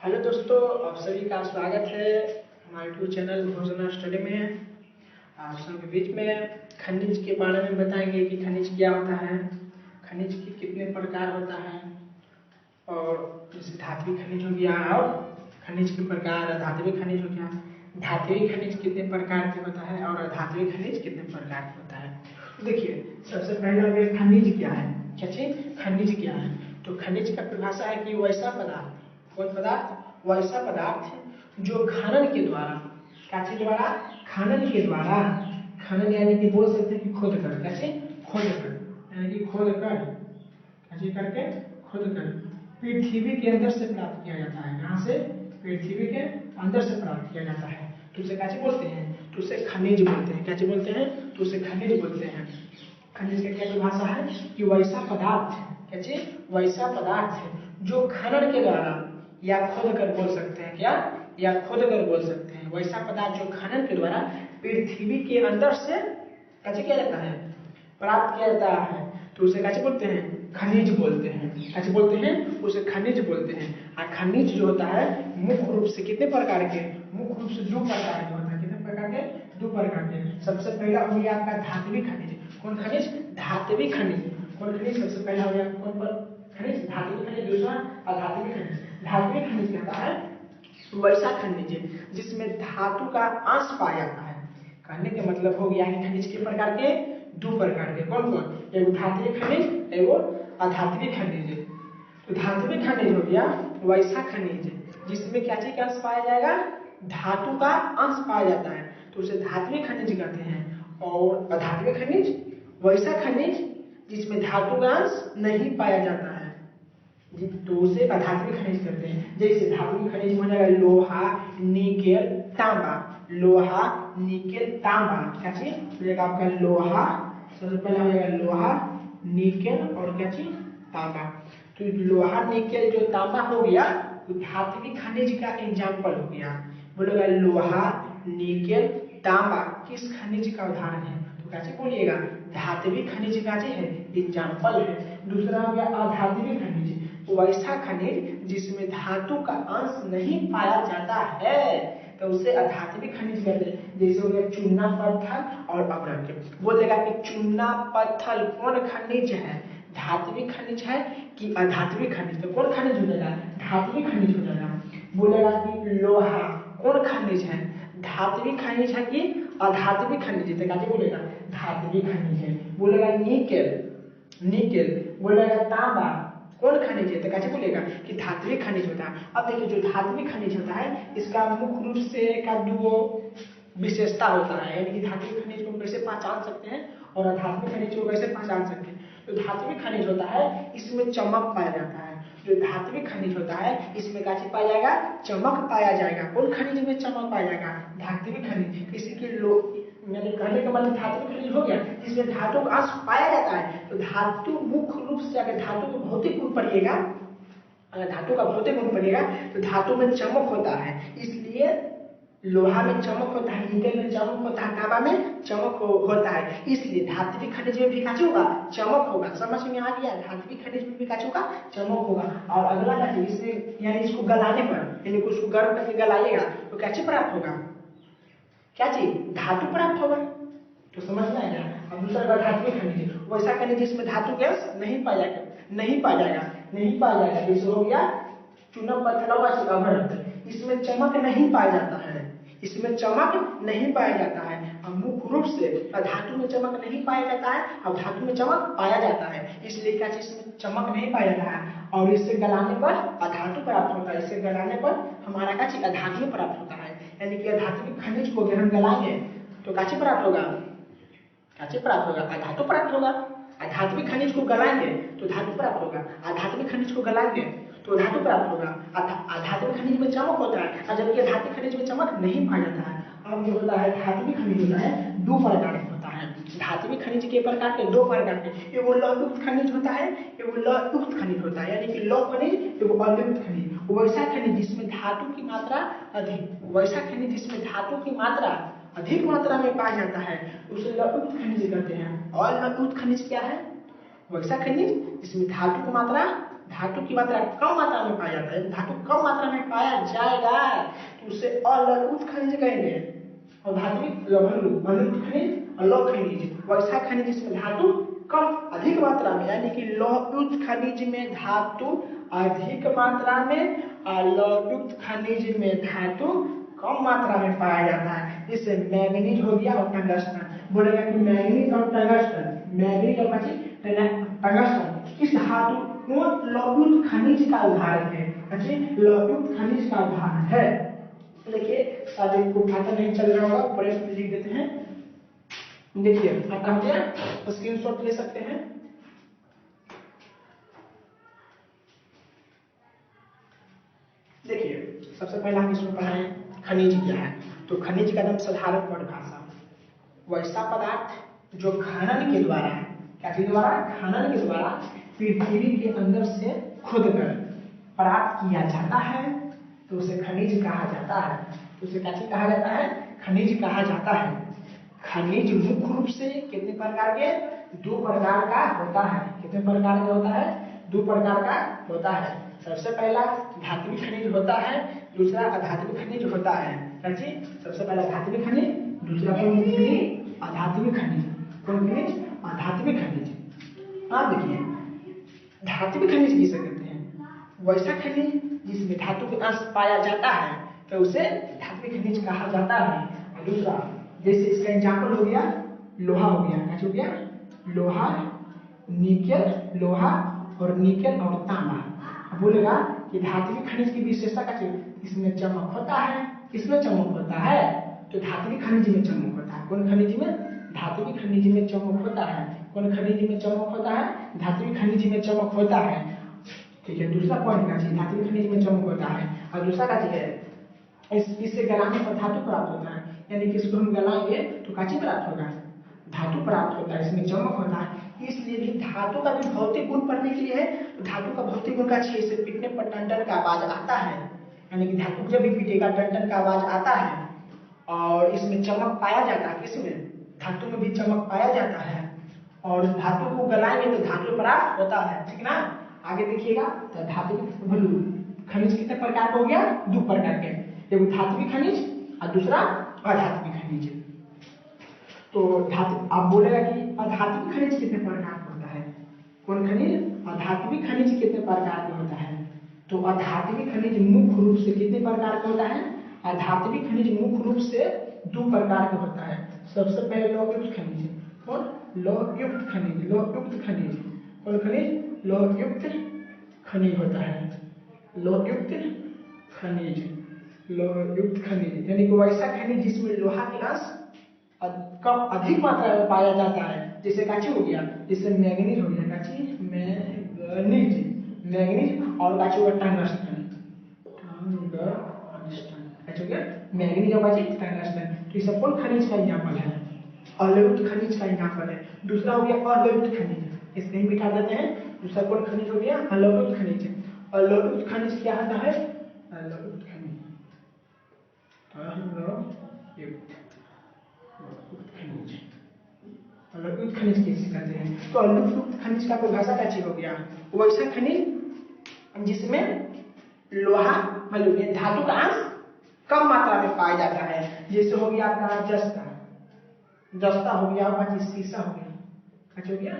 Hello दोस्तों, आप सभी का स्वागत है हमारे यूट्यूब चैनल भोजना स्टडी में। आप सबके बीच में खनिज के बारे में बताएंगे कि खनिज क्या होता है, खनिज के कितने प्रकार होता है, और जैसे धात्विक खनिज हो गया और खनिज के प्रकार, धात्विक खनिज हो गया, धात्विक खनिज कितने प्रकार के होता है और अधात्विक खनिज कितने प्रकार के होता है। तो देखिए, सबसे पहले हो गया खनिज क्या है। क्या चीज? खनिज क्या है? तो खनिज का परिभाषा है कि वैसा पदार्थ, कौन पदार्थ? वैसा पदार्थ जो खनन के द्वारा, कैसे द्वारा? खनन के द्वारा, खनन यानी कि बोल सकते हैं कि खोद कर, कैसे? खोद कर, यानी कि खोद कर, कैसे करके? खोद कर पृथ्वी के अंदर से प्राप्त किया जाता है। कहां से? पृथ्वी के अंदर से प्राप्त किया जाता है। तो उसे कैसे बोलते हैं? तो उसे खनिज बोलते हैं। कैसे बोलते हैं? तो उसे खनिज बोलते हैं। खनिज का क्या परिभाषा है कि वैसा पदार्थ, कैसे? वैसा पदार्थ है जो खनन के द्वारा या खोद कर बोल सकते हैं, क्या? या खोद कर बोल सकते हैं। वैसा पदार्थ जो खनन के द्वारा पृथ्वी के अंदर से कैसे किया जाता है? प्राप्त किया जाता है। तो उसे कैसे बोलते हैं? खनिज बोलते हैं। कैसे बोलते हैं? उसे खनिज बोलते हैं। और खनिज जो होता है मुख्य रूप से कितने प्रकार के? मुख्य रूप से दो प्रकार के होता है। कितने प्रकार के? दो प्रकार के। सबसे पहला हो गया आपका धात्विक खनिज। कौन खनिज? धात्विक खनिज। कौन खनिज? सबसे पहला हो गया कौन पर खनिज? धात्विक खनिज। दूसरा अधात्विक खनिज। धात्विक खनिज कहता है वैसा खनिज जिसमें धातु का अंश पाया जाता है। कहने का मतलब हो गया कि खनिज के प्रकार के दो प्रकार के। कौन कौन? एगो धात्विक खनिज, एगो अधात्विक खनिज। तो धात्विक खनिज हो गया वैसा खनिज जिसमें क्या चीज का अंश पाया जाएगा? धातु का अंश पाया जाता है, तो उसे धात्विक खनिज कहते हैं। और अधात्विक खनिज वैसा खनिज जिसमें धातु का अंश नहीं पाया जाता है, तो उसे अधात्विक खनिज कहते हैं। जैसे धात्विक खनिज हो जाएगा लोहा, निकेल, तांबा। लोहा, निकेल, तांबा। क्या चीज हो जाएगा आपका? लोहा, सबसे पहले हो जाएगा लोहा, निकेल और क्या चीज? तांबा। तो लोहा, निकेल जो तांबा हो गया वो धात्विक खनिज का एग्जाम्पल हो गया। बोलेगा लोहा, निकेल, तांबा किस खनिज का उदाहरण है? तो कैसे बोलिएगा? धात्विक खनिज का है, एग्जाम्पल है। दूसरा हो गया अधात्विक खनिज, वैसा खनिज जिसमें धातु का अंश नहीं पाया जाता है, तो उसे अधात्विक खनिज कहते हैं। जैसे हो गया चूना, पत्थर और अभ्रक। बोलेगा कि चूना, पत्थर कौन खनिज है? धात्विक खनिज है कि अधात्विक खनिज? तो कौन खनिज हो जाएगा? धात्विक खनिज हो जाएगा। बोलेगा कि लोहा कौन खनिज है? धात्विक खनिज है कि अधात्विक खनिज है? तो कैसे बोलेगा? धात्विक खनिज है। बोलेगा निकेल, निकेल बोलेगा तांबा कौन खनिज है? तो कैसे बोलेगा कि धात्विक खनिज होता है। अब देखिए, जो धात्विक खनिज होता है इसका मुख्य रूप से का दो विशेषता होता है, यानी कि धात्विक खनिज को कैसे पहचान सकते हैं और अधात्विक खनिज को कैसे पहचान सकते हैं। तो धात्विक खनिज होता है इसमें चमक पाया जाता है। जो धात्विक खनिज होता है इसमें क्या चीज पाया जाएगा? चमक पाया जाएगा। कौन खनिज में चमक पाया जाएगा? धात्विक खनिज। किसी के यानी कहने का मतलब धात्विक खनिज हो गया जिसमें धातु का अंश पाया जाता है। तो धातु मुख्य रूप से, अगर धातु को भौतिक गुण पढ़िएगा, अगर धातु का भौतिक गुण पढ़िएगा तो धातु में चमक होता है। इसलिए लोहा में चमक होता है, निकेल में चमक होता है, तांबा में चमक होता है। इसलिए धात्विक खनिज में भी क्या होगा? चमक होगा। समझ में आ गया? धात्विक खनिज में भी क्या होगा? चमक होगा। और अगला क्या चीज? इसमें यानी इसको गलाने पर, यानी उसको गर्म करके गलाइएगा तो कैसे प्राप्त होगा? क्या चीज? धातु प्राप्त होगा। तो समझ में आएगा। अब दूसरा धात्विक खनिज, वैसा खनिज जिसमें धातु गैस नहीं पाया जाएगा, नहीं पाया जाएगा, नहीं पाया जाएगा। जैसे हो गया चूना, पत्थर और अभ्रक, इसमें चमक नहीं पाया जाता है, इसमें चमक नहीं पाया जाता है। अब मुख्य रूप से धातु में चमक नहीं पाया जाता है, अब धातु में चमक पाया जाता है। इसलिए क्या चीज में चमक नहीं पाया जाता है और इससे गलाने पर अधातु प्राप्त होता है। इससे गलाने पर हमारा क्या चीज? अधातु प्राप्त होता है। यानी कि अधात्विक खनिज को अगर हम गलाएंगे तो क्या चीज प्राप्त होगा? क्या प्राप्त होगा? अधातु प्राप्त होगा। आध्यात्मिक खनिज को गलाएंगे तो धातु प्राप्त होगा, आध्यात्मिक खनिज को गलाएंगे तो धातु प्राप्त होगा। आध्यात्मिक खनिज में चमक होता है, और जबकि आध्यात्मिक खनिज में चमक नहीं पाया जाता है। अब जो होता है धात्विक खनिज होता है दो प्रकार का होता है। धात्विक खनिज के प्रकार के दो प्रकार के, एगो लौहयुक्त खनिज होता है, एगो लौहयुक्त खनिज होता है। यानी कि लौह खनिज, एगो अलयुक्त खनिज। वैसा खनिज जिसमें धातु की मात्रा अधिक, वैसा खनिज जिसमें धातु की मात्रा अधिक मात्रा में पाया जाता है उसे लौहयुक्त खनिज कहते हैं। और लौहयुक्त खनिज क्या है? वैसा खनिज जिसमें धातु की मात्रा कम मात्रा में पाया जाता है। धातु कम मात्रा में पाया जाएगा तो उसे अलौकिक खनिज कहेंगे। और धात्विक लवणयुक्त खनिज और लौह खनिज, वैसा खनिज जिसमें धातु कम अधिक मात्रा में, यानी कि लौहयुक्त खनिज में धातु अधिक मात्रा में और लौहयुक्त खनिज में धातु कम मात्रा में पाया जाता है। जैसे मैंगनीज हो गया और टंगस्टन। बोलेगा कि मैंगनीज और टंगस्टन, मैंगनीज और टंगस्टन किस धातु लौहयुक्त खनिज का उदाहरण है। लौहयुक्त खनिज का उदाहरण है। देखिए शायद को पता नहीं चल रहा होगा, ऊपर से लिख देते हैं। देखिए आप कहाँ गया, स्क्रीनशॉट ले सकते हैं। देखिए सबसे पहला हम इसमें पढ़ाए खनिज क्या है। तो खनिज का नाम साधारण परिभाषा, वैसा पदार्थ जो खनन के द्वारा, क्या चीज द्वारा, खनन के द्वारा पृथ्वी के अंदर से खोदकर प्राप्त किया जाता है तो उसे खनिज कहा जाता है। तो उसे क्या चीज कहा जाता है, खनिज कहा जाता है। खनिज मुख्य रूप से कितने प्रकार के, दो प्रकार का होता है। कितने प्रकार का होता है, दो प्रकार का होता है। सबसे पहला धात्विक खनिज होता है, दूसरा अधात्विक खनिज होता है। सबसे पहला धात्विक खनिज, दूसरा कौन खनिज, अधात्विक खनिज। कौन खनिज, अधात्विक खनिज। आप देखिए धात्विक खनिज किसे कहते हैं, वैसा खनिज जिसमें धातु के अंश पाया जाता है तो उसे धात्विक खनिज कहा जाता है। और दूसरा जैसे इसका एग्जाम्पल हो गया लोहा हो गया, क्या हो गया, लोहा, निकेल, लोहा और निकेल और तांबा। बोलेगा कि धात्विक खनिज की विशेषता क्या है, इसमें चमक होता है। किसमें चमक होता है, तो धात्विक खनिज में चमक होता है। कौन खनिज में, धात्विक खनिज में चमक होता है। कौन खनिज में चमक होता है, धात्विक खनिज में चमक होता है। ठीक है, दूसरा पॉइंट क्या चीज, धात्विक खनिज में चमक होता है। और दूसरा क्या चीज है, इससे गलाने पर धातु प्राप्त होता है, यानी कि इसको हम गलाएंगे तो क्या चीज प्राप्त होगा, धातु प्राप्त होता है, इसमें चमक होता है। इसलिए भी धातु का भी भौतिक गुण पढ़ने के लिए है। तो धातु का भौतिक गुण का छह से पीटने पर टन का आवाज आता है, यानी कि धातु जब भी पीटेगा टन का आवाज आता है। और इसमें चमक पाया जाता है, किसमें, धातु में भी चमक पाया जाता है। और धातु को गलाएंगे तो धातु प्राप्त होता है, ठीक ना। आगे देखिएगा तो धात्विक खनिज कितने प्रकार का हो गया, दो प्रकार के, एक धात्विक खनिज और दूसरा अधात्विक खनिज। तो धातु आप बोलेगा कि अधात्विक खनिज कितने प्रकार का होता है, कौन खनिज, अधात्विक खनिज कितने प्रकार का होता है। तो अधात्विक खनिज मुख्य रूप से कितने प्रकार का होता है, अधात्विक खनिज मुख्य रूप से दो प्रकार का होता है। सबसे पहले लौहयुक्त खनिज, कौन, लौहयुक्त खनिज, लौहयुक्त खनिज, कौन खनिज, लौहयुक्त खनिज होता है। लौहयुक्त खनिज, लौहयुक्त खनिज यानी कि वैसा खनिज जिसमें लोहा के अंश कम अधिक मात्रा में पाया जाता है। जैसे काची हो गया, जैसे मैंगनीज हो गया, काची मैंगनीज, मैंगनीज और काची हो गया टंगस्टन, टंगस्टन, काची हो गया मैंगनीज और काची टंगस्टन। तो ये सब कौन खनिज का एग्जांपल है, अलौकिक खनिज का एग्जांपल है। दूसरा हो गया अलौकिक खनिज, इसको ही मिटा देते हैं। दूसरा कौन खनिज हो गया, अलौकिक खनिज। अलौकिक खनिज क्या होता है, अलौकिक खनिज, अलौकिक खनिज किसे कहते हैं। तो अलौकिक खनिज का परिभाषा क्या चीज हो गया, वैसा खनिज जिसमें लोहा मतलब धातु का अंश कम मात्रा में पाया जाता है। जैसे हो गया आपका जस्ता, जस्ता हो गया आपका शीशा हो गया, क्या हो गया,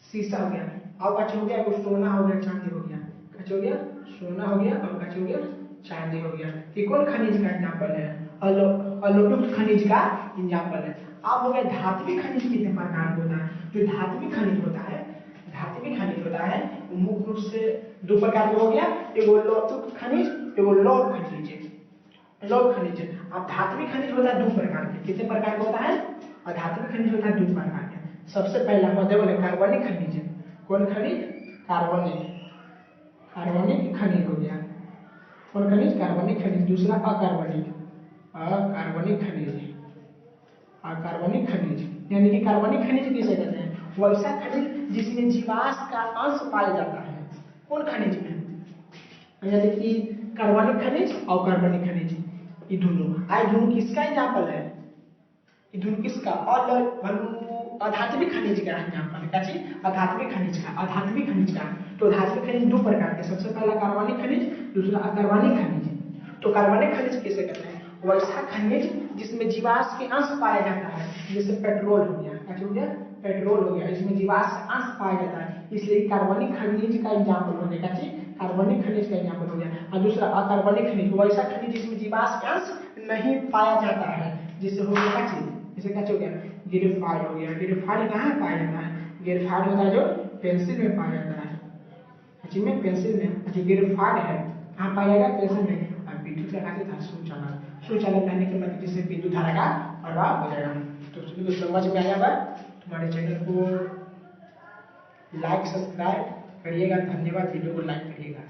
शीशा हो गया। और क्या हो गया, कुछ सोना हो गया, चांदी हो गया, क्या हो गया, सोना हो गया और क्या हो गया, चांदी हो गया। ये कौन खनिज का एग्जाम्पल है, अलौकिक खनिज का एग्जाम्पल है। अब हो गया धात्विक खनिज कितने प्रकार का होता है। जो धात्विक खनिज होता है, धात्विक खनिज होता है वो मुख्य रूप से दो प्रकार का हो गया, एक लौहयुक्त खनिज, एक लौह खनिज। लौह खनिज, अब धात्विक खनिज होता है दो प्रकार के, कितने प्रकार का होता है, और धात्विक खनिज होता है दो प्रकार के। सबसे पहला मध्य वाले कार्बनिक खनिज, कौन खनिज, कार्बनिक, कार्बनिक खनिज हो गया, कौन खनिज, कार्बनिक खनिज। दूसरा अकार्बनिक, अकार्बनिक खनिज, अकार्बनिक खनिज यानी कि कार्बनिक खनिज किसे कहते हैं, वैसा खनिज जिसमें जीवाश्म का अंश पाया जाता है। कौन खनिज में, यानी कि कार्बनिक खनिज और कार्बनिक खनिज, ये दोनों किसका एग्जाम्पल है, ये दोनों किसका, अधात्विक खनिज का एग्जाम्पल क्या चीज अधात्विक खनिज का अधात्विक खनिज का। तो अधात्विक खनिज दो प्रकार के, सबसे पहला कार्बनिक खनिज, दूसरा अकार्बनिक खनिज। तो कार्बनिक खनिज किसे कहते हैं? वैसा खनिज जिसमें जीवाश्म के अंश पाया जाता है, जैसे पेट्रोल हो गया, क्या हो गया पेट्रोल हो गया, इसमें जीवाश्म अंश पाया जाता है, इसलिए कार्बनिक खनिज का एग्जाम्पल हो गया कार्बनिक खनिज का एग्जाम्पल हो गया। और दूसरा अकार्बनिक खनिज, वैसा खनिज जिसमें जीवाश्म के अंश नहीं पाया जाता है, जिससे हो गया क्या चीज, जैसे क्या हो गया ग्रेफाइट हो गया। ग्रेफाइट कहाँ पाया जाता है? ग्रेफाइट होता है जो पेंसिल में पाया जाता है, अच्छी में पेंसिल में। अच्छा ग्रेफाइट है कहाँ पाया जाएगा? पेंसिल में। और विद्युत का कार्य था सुचालक रहने के मतलब जिससे विद्युत धारा का प्रभाव हो जाएगा। तो सभी को समझ में आया होगा। तुम्हारे चैनल को लाइक सब्सक्राइब करिएगा, धन्यवाद, वीडियो को लाइक करिएगा।